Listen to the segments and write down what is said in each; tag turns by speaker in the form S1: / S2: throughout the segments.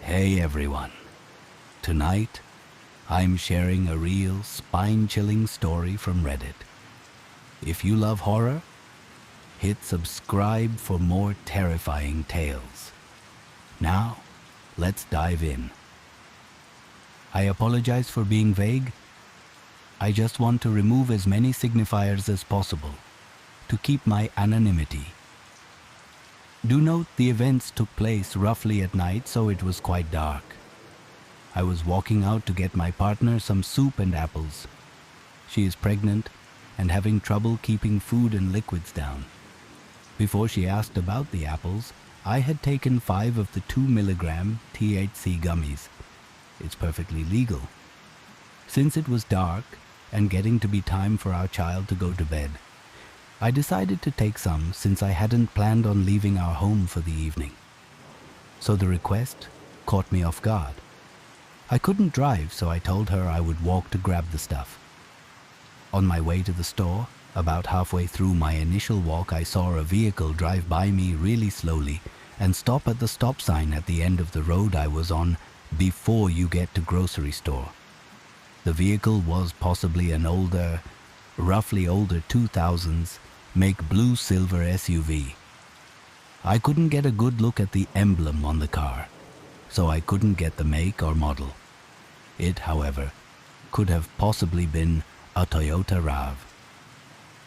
S1: Hey everyone. Tonight, I'm sharing a real spine-chilling story from Reddit. If you love horror, hit subscribe for more terrifying tales. Now, let's dive in. I apologize for being vague. I just want to remove as many signifiers as possible to keep my anonymity. Do note the events took place roughly at night, so it was quite dark. I was walking out to get my partner some soup and apples. She is pregnant and having trouble keeping food and liquids down. Before she asked about the apples, I had taken 5 of the 2 milligram THC gummies. It's perfectly legal. Since it was dark and getting to be time for our child to go to bed, I decided to take some since I hadn't planned on leaving our home for the evening. So the request caught me off guard. I couldn't drive, so I told her I would walk to grab the stuff. On my way to the store, about halfway through my initial walk, I saw a vehicle drive by me really slowly and stop at the stop sign at the end of the road I was on before you get to grocery store. The vehicle was possibly an roughly older 2000s, make blue-silver SUV. I couldn't get a good look at the emblem on the car, so I couldn't get the make or model. It, however, could have possibly been a Toyota RAV.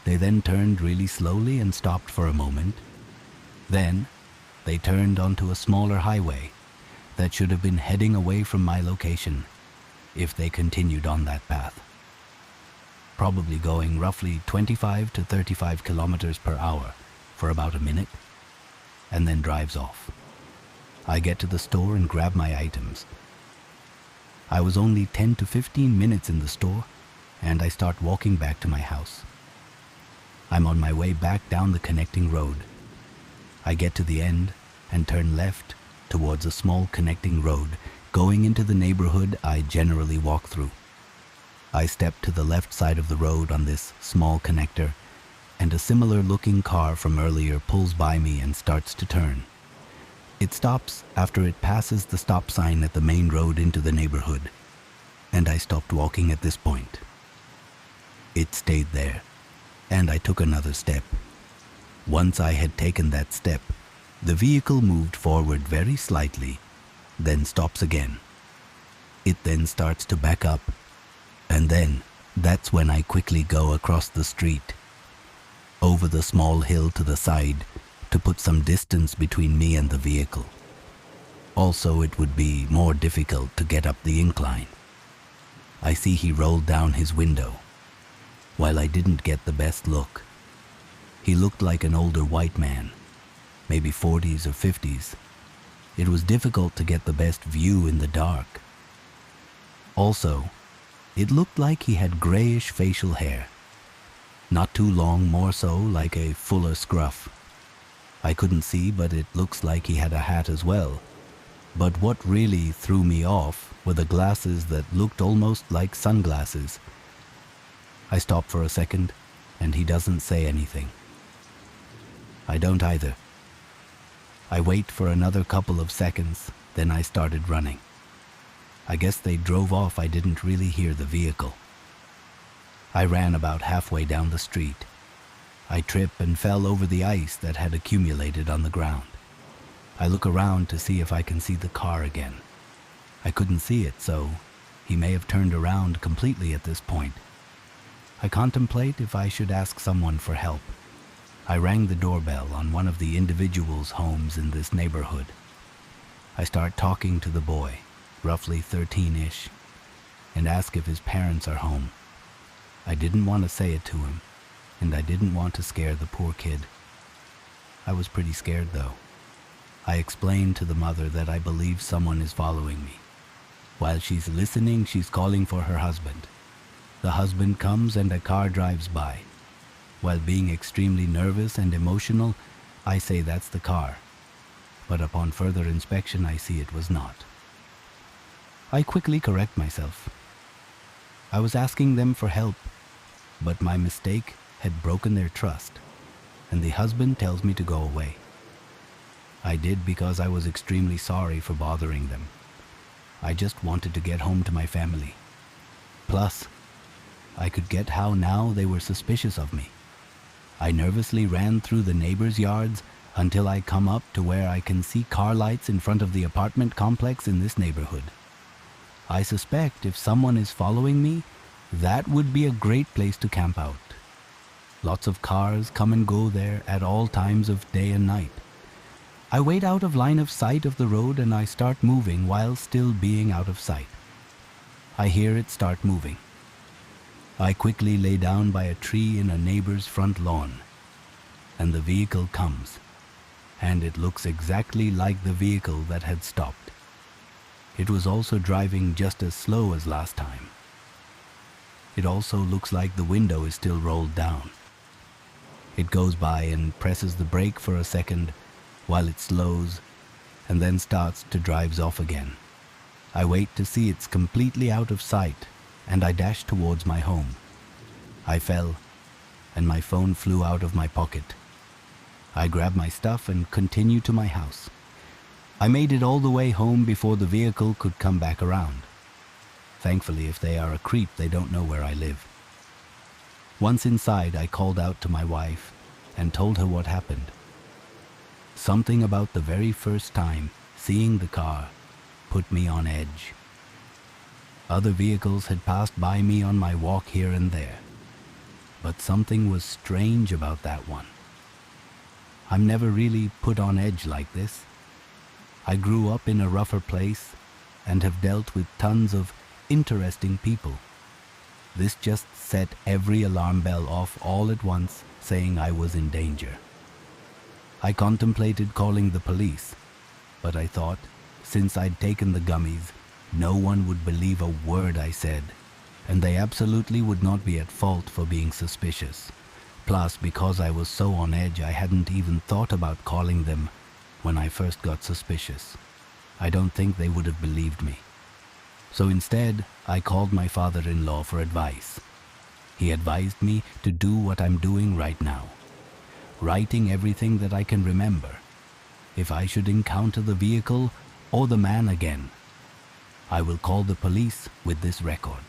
S1: They then turned really slowly and stopped for a moment. Then, they turned onto a smaller highway that should have been heading away from my location if they continued on that path. Probably going roughly 25 to 35 kilometers per hour for about a minute, and then drives off. I get to the store and grab my items. I was only 10 to 15 minutes in the store, and I start walking back to my house. I'm on my way back down the connecting road. I get to the end and turn left towards a small connecting road going into the neighborhood I generally walk through. I step to the left side of the road on this small connector, and a similar looking car from earlier pulls by me and starts to turn. It stops after it passes the stop sign at the main road into the neighborhood, and I stopped walking at this point. It stayed there, and I took another step. Once I had taken that step, the vehicle moved forward very slightly, then stops again. It then starts to back up, and then that's when I quickly go across the street, over the small hill to the side, to put some distance between me and the vehicle. Also, it would be more difficult to get up the incline. I see he rolled down his window. While I didn't get the best look, he looked like an older white man, maybe 40s or 50s. It was difficult to get the best view in the dark. Also, it looked like he had grayish facial hair. Not too long, more so like a fuller scruff. I couldn't see, but it looks like he had a hat as well. But what really threw me off were the glasses that looked almost like sunglasses. I stop for a second, and he doesn't say anything. I don't either. I wait for another couple of seconds, then I started running. I guess they drove off. I didn't really hear the vehicle. I ran about halfway down the street. I trip and fell over the ice that had accumulated on the ground. I look around to see if I can see the car again. I couldn't see it, so he may have turned around completely at this point. I contemplate if I should ask someone for help. I rang the doorbell on one of the individuals' homes in this neighborhood. I start talking to the boy, roughly 13-ish, and ask if his parents are home. I didn't want to say it to him, and I didn't want to scare the poor kid. I was pretty scared though. I explained to the mother that I believe someone is following me. While she's listening, she's calling for her husband. The husband comes and a car drives by. While being extremely nervous and emotional, I say that's the car. But upon further inspection, I see it was not. I quickly correct myself. I was asking them for help, but my mistake had broken their trust, and the husband tells me to go away. I did because I was extremely sorry for bothering them, I just wanted to get home to my family. Plus, I could get how now they were suspicious of me. I nervously ran through the neighbors' yards until I come up to where I can see car lights in front of the apartment complex in this neighborhood. I suspect if someone is following me, that would be a great place to camp out. Lots of cars come and go there at all times of day and night. I wait out of line of sight of the road and I start moving while still being out of sight. I hear it start moving. I quickly lay down by a tree in a neighbor's front lawn, and the vehicle comes, and it looks exactly like the vehicle that had stopped. It was also driving just as slow as last time. It also looks like the window is still rolled down. It goes by and presses the brake for a second while it slows and then starts to drive off again. I wait to see it's completely out of sight and I dash towards my home. I fell and my phone flew out of my pocket. I grab my stuff and continue to my house. I made it all the way home before the vehicle could come back around. Thankfully, if they are a creep, they don't know where I live. Once inside, I called out to my wife and told her what happened. Something about the very first time seeing the car put me on edge. Other vehicles had passed by me on my walk here and there, but something was strange about that one. I'm never really put on edge like this. I grew up in a rougher place and have dealt with tons of interesting people. This just set every alarm bell off all at once, saying I was in danger. I contemplated calling the police, but I thought, since I'd taken the gummies, no one would believe a word I said, and they absolutely would not be at fault for being suspicious. Plus, because I was so on edge, I hadn't even thought about calling them when I first got suspicious. I don't think they would have believed me. So instead, I called my father-in-law for advice. He advised me to do what I'm doing right now, writing everything that I can remember. If I should encounter the vehicle or the man again, I will call the police with this record.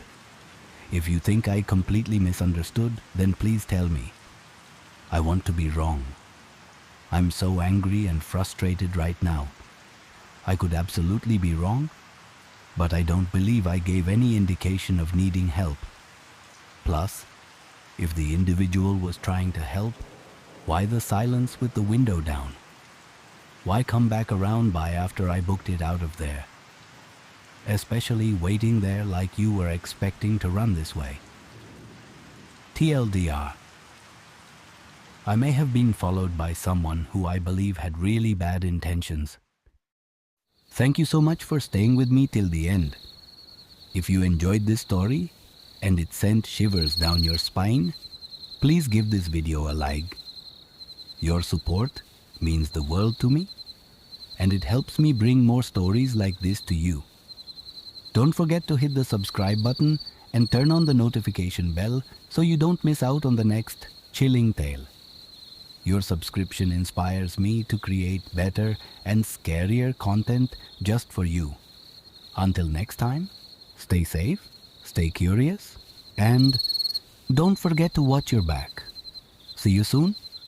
S1: If you think I completely misunderstood, then please tell me. I want to be wrong. I'm so angry and frustrated right now. I could absolutely be wrong, but I don't believe I gave any indication of needing help. Plus, if the individual was trying to help, why the silence with the window down? Why come back around by after I booked it out of there? Especially waiting there like you were expecting to run this way. TLDR. I may have been followed by someone who I believe had really bad intentions. Thank you so much for staying with me till the end. If you enjoyed this story and it sent shivers down your spine, please give this video a like. Your support means the world to me, and it helps me bring more stories like this to you. Don't forget to hit the subscribe button and turn on the notification bell so you don't miss out on the next chilling tale. Your subscription inspires me to create better and scarier content just for you. Until next time, stay safe, stay curious, and don't forget to watch your back. See you soon.